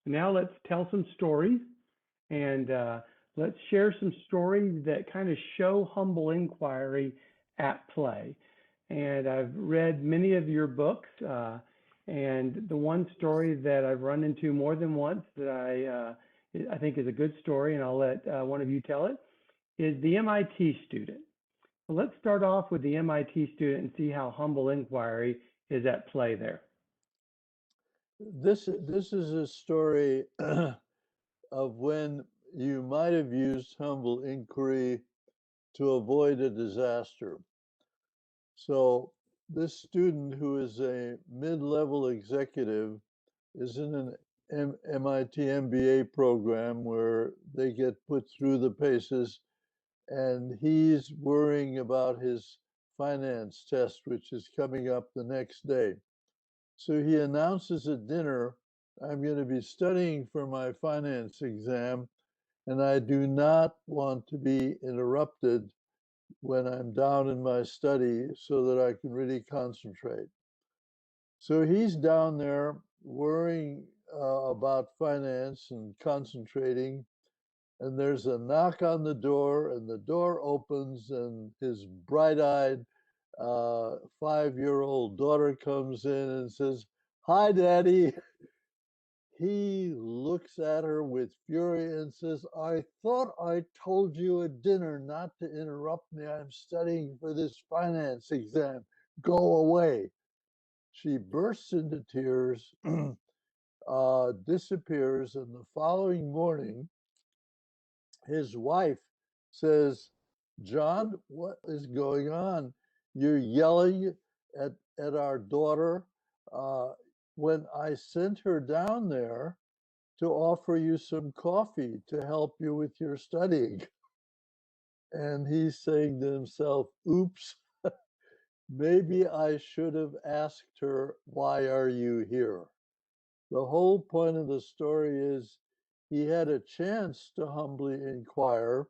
Now let's tell some stories and let's share some stories that kind of show humble inquiry at play. And I've read many of your books, and the one story that I've run into more than once that I think is a good story, and I'll let one of you tell it, is the MIT student. So let's start off with the MIT student and see how humble inquiry is at play there. This is a story of when you might have used humble inquiry to avoid a disaster. So this student, who is a mid-level executive, is in an MIT MBA program where they get put through the paces, and he's worrying about his finance test, which is coming up the next day. So he announces at dinner, I'm going to be studying for my finance exam, and I do not want to be interrupted when I'm down in my study so that I can really concentrate. So he's down there worrying about finance and concentrating, and there's a knock on the door, and the door opens, and his bright-eyed 5-year-old daughter comes in and says, "Hi, Daddy." He looks at her with fury and says, "I thought I told you at dinner not to interrupt me. I'm studying for this finance exam. Go away." She bursts into tears, disappears, and the following morning, his wife says, "John, what is going on? You're yelling at our daughter when I sent her down there to offer you some coffee to help you with your studying." And he's saying to himself, "Oops, maybe I should have asked her, 'Why are you here?'" The whole point of the story is he had a chance to humbly inquire,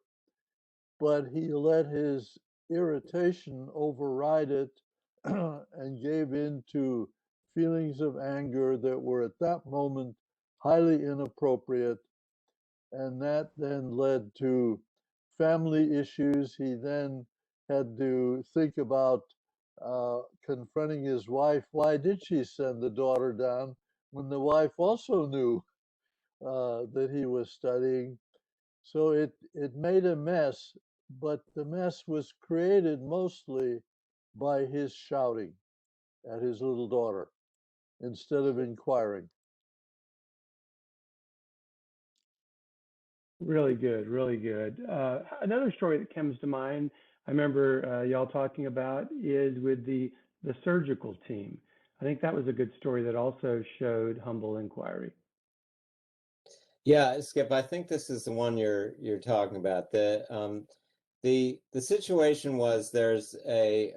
but he let his irritation override it and gave in to feelings of anger that were at that moment highly inappropriate. And that then led to family issues. He then had to think about confronting his wife. Why did she send the daughter down when the wife also knew that he was studying? So it made a mess, but the mess was created mostly by his shouting at his little daughter instead of inquiring. Really good, really good. Another story that comes to mind, I remember y'all talking about, is with the surgical team. I think that was a good story that also showed humble inquiry. Yeah, Skip, I think this is the one you're talking about. The situation was there's a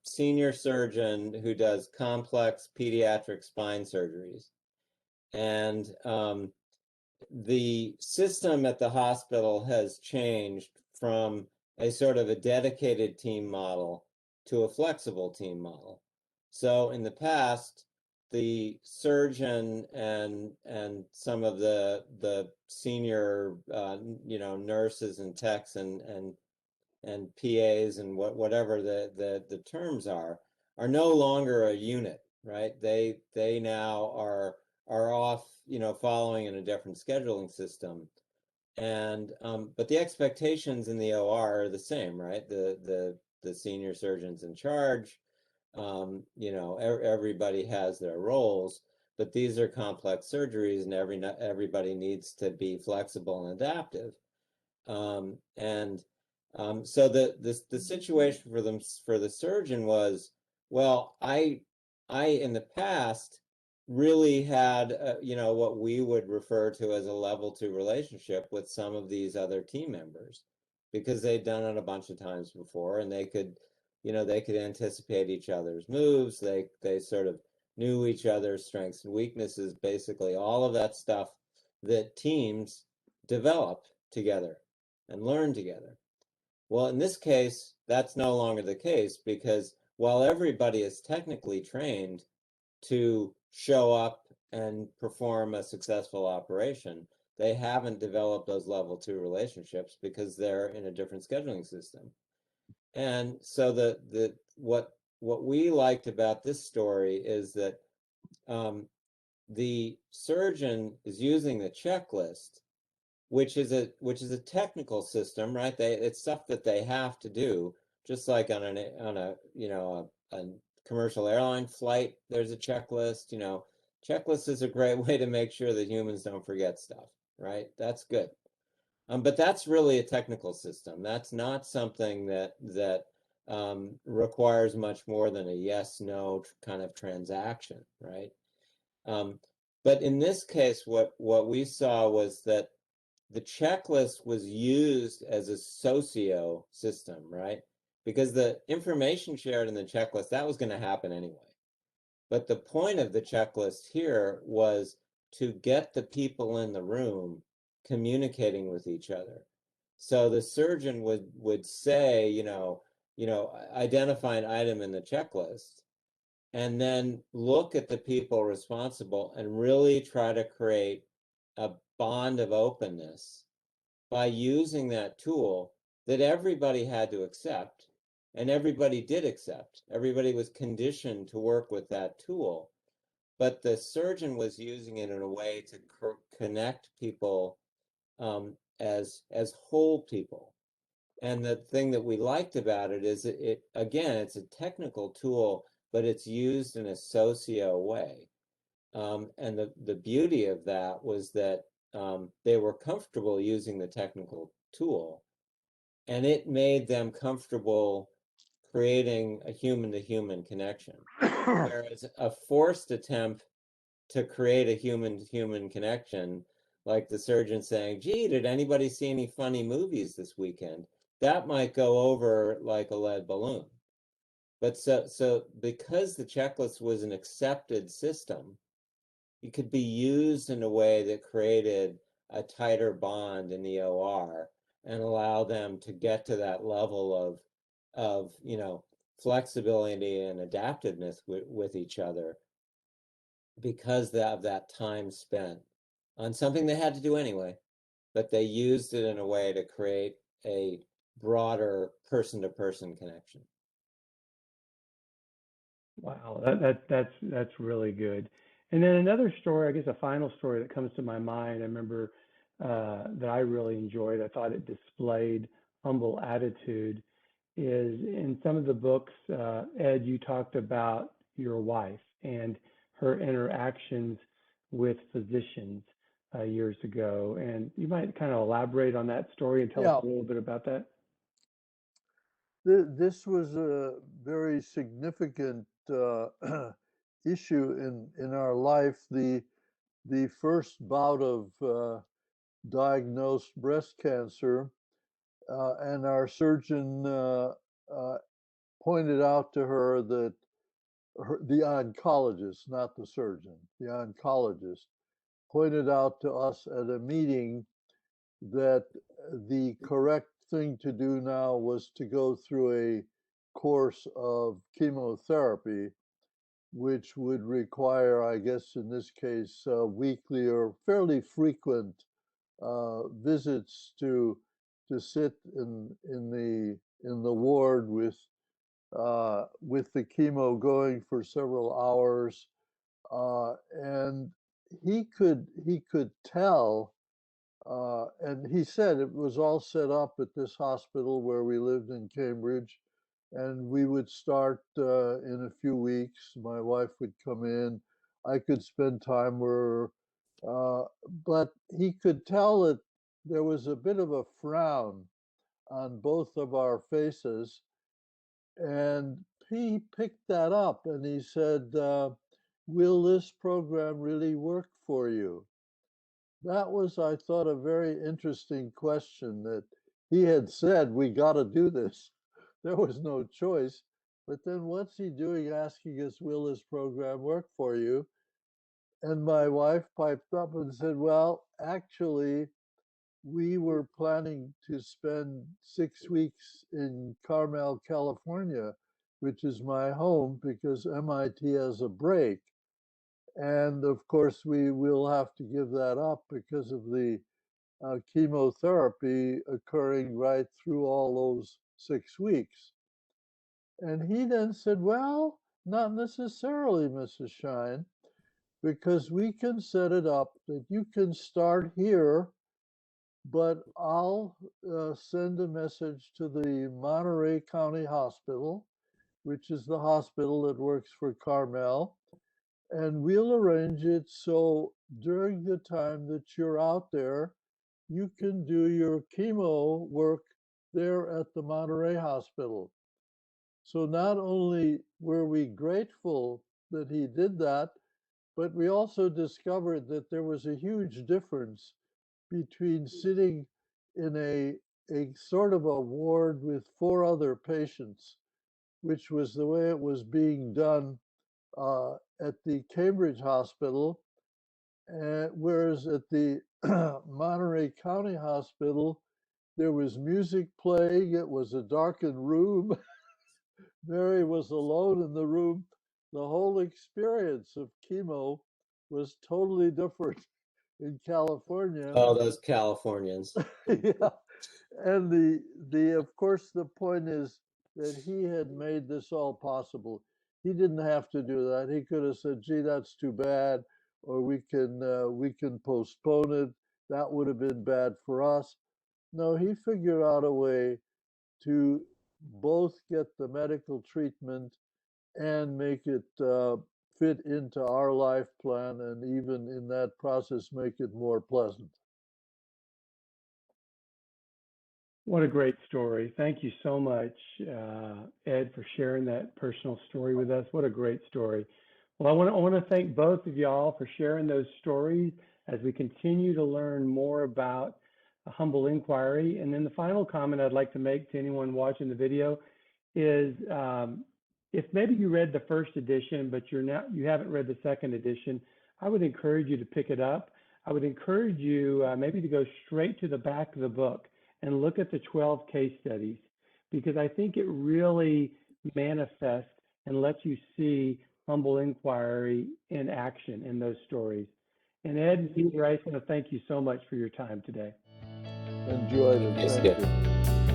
senior surgeon who does complex pediatric spine surgeries, and the system at the hospital has changed from a sort of a dedicated team model to a flexible team model. So in the past, the surgeon and some of the senior nurses and techs and PAs and whatever the terms are no longer a unit, right? They now are off, following in a different scheduling system. And but the expectations in the OR are the same, right? The senior surgeon's in charge. Everybody has their roles, but these are complex surgeries, and everybody needs to be flexible and adaptive. So the situation for the surgeon was, well, I in the past really had what we would refer to as a level 2 relationship with some of these other team members, because they'd done it a bunch of times before, and they could anticipate each other's moves. They sort of knew each other's strengths and weaknesses, basically all of that stuff that teams develop together and learn together. Well, in this case, that's no longer the case, because while everybody is technically trained to show up and perform a successful operation. They haven't developed those level 2 relationships because they're in a different scheduling system. And so what we liked about this story is that the surgeon is using the checklist, which is a technical system, right? It's stuff that they have to do, just like on a a commercial airline flight. There's a checklist. Checklist is a great way to make sure that humans don't forget stuff, right? That's good. But that's really a technical system. That's not something that requires much more than a yes/no kind of transaction, right? But in this case, what we saw was that the checklist was used as a socio system, right? Because the information shared in the checklist, that was going to happen anyway. But the point of the checklist here was to get the people in the room communicating with each other. So the surgeon would say, identify an item in the checklist, and then look at the people responsible and really try to create a bond of openness by using that tool that everybody had to accept, and everybody did accept. Everybody was conditioned to work with that tool, but the surgeon was using it in a way to connect people as whole people. And the thing that we liked about it is again, it's a technical tool, but it's used in a socio way. And the beauty of that was that they were comfortable using the technical tool, and it made them comfortable creating a human-to-human connection. Whereas a forced attempt to create a human-to-human connection, like the surgeon saying, gee, did anybody see any funny movies this weekend? That might go over like a lead balloon. But so because the checklist was an accepted system, it could be used in a way that created a tighter bond in the OR and allow them to get to that level of flexibility and adaptiveness with each other because of that time spent on something they had to do anyway, but they used it in a way to create a broader person-to-person connection. Wow, that's really good. And then another story, I guess a final story that comes to my mind, I remember that I really enjoyed. I thought it displayed humble attitude. Is in some of the books, Ed, you talked about your wife and her interactions with physicians years ago, and you might kind of elaborate on that story and tell us Yeah, a little bit about that. this was a very significant issue in our life. The first bout of diagnosed breast cancer, and our surgeon uh, pointed out to her that the oncologist, not the surgeon, the oncologist, pointed out to us at a meeting that the correct thing to do now was to go through a course of chemotherapy, which would require, I guess in this case, weekly or fairly frequent visits to sit in the ward with the chemo going for several hours, and he could tell, and he said it was all set up at this hospital where we lived in Cambridge, and we would start in a few weeks. My wife would come in. I could spend time with her, uh, but he could tell that there was a bit of a frown on both of our faces, and he picked that up and he said, will this program really work for you? That was, I thought, a very interesting question that he had said, we got to do this. There was no choice. But then what's he doing asking us, will this program work for you? And my wife piped up and said, well, actually, we were planning to spend 6 weeks in Carmel, California, which is my home because MIT has a break. And of course, we will have to give that up because of the chemotherapy occurring right through all those 6 weeks. And he then said, well, not necessarily, Mrs. Shine, because we can set it up that you can start here, but I'll send a message to the Monterey County Hospital, which is the hospital that works for Carmel, and we'll arrange it so during the time that you're out there, you can do your chemo work there at the Monterey Hospital. So not only were we grateful that he did that, but we also discovered that there was a huge difference between sitting in a sort of a ward with 4 other patients, which was the way it was being done at the Cambridge Hospital, whereas at the Monterey County Hospital, there was music playing. It was a darkened room. Mary was alone in the room. The whole experience of chemo was totally different in California. Oh, those Californians. Yeah. And the of course the point is that he had made this all possible. He didn't have to do that. He could have said, gee, that's too bad, or we can postpone it. That would have been bad for us. No, he figured out a way to both get the medical treatment and make it fit into our life plan, and even in that process, make it more pleasant. What a great story. Thank you so much, Ed, for sharing that personal story with us. What a great story. Well, I want to thank both of y'all for sharing those stories as we continue to learn more about a humble inquiry. And then the final comment I'd like to make to anyone watching the video is if maybe you read the first edition, but you haven't read the second edition, I would encourage you to pick it up. I would encourage you maybe to go straight to the back of the book and look at the 12 case studies, because I think it really manifests and lets you see humble inquiry in action in those stories. And Ed and Peter, I want to thank you so much for your time today. Enjoyed it. Thanks, Thank Skip. you.